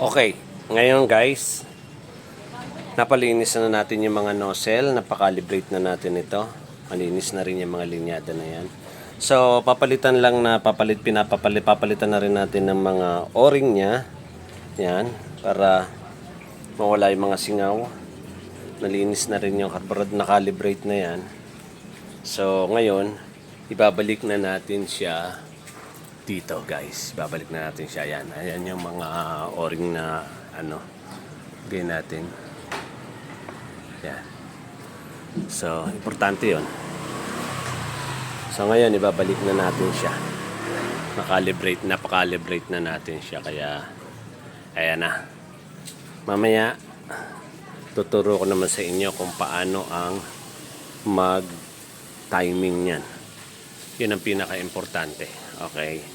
Okay, ngayon guys, napalinis na natin yung mga nozzle, napakalibrate na natin ito. Malinis na rin yung mga linyada na yan. So, papalitan papalitan na rin natin ng mga o-ring niya. Yan, para mawala yung mga singaw. Nalinis na rin yung carburetor, nakalibrate na yan. So, ngayon, ibabalik na natin siya dito guys. Babalik na natin siya. Ayan yung mga o-ring na gawin natin. Yan. So, importante yon. So, ngayon ibabalik na natin siya. Napakalibrate na natin siya. Kaya, ayan na. Mamaya, tuturo ko naman sa inyo kung paano ang mag-timing niyan. Yun ang pinaka-importante. Okay.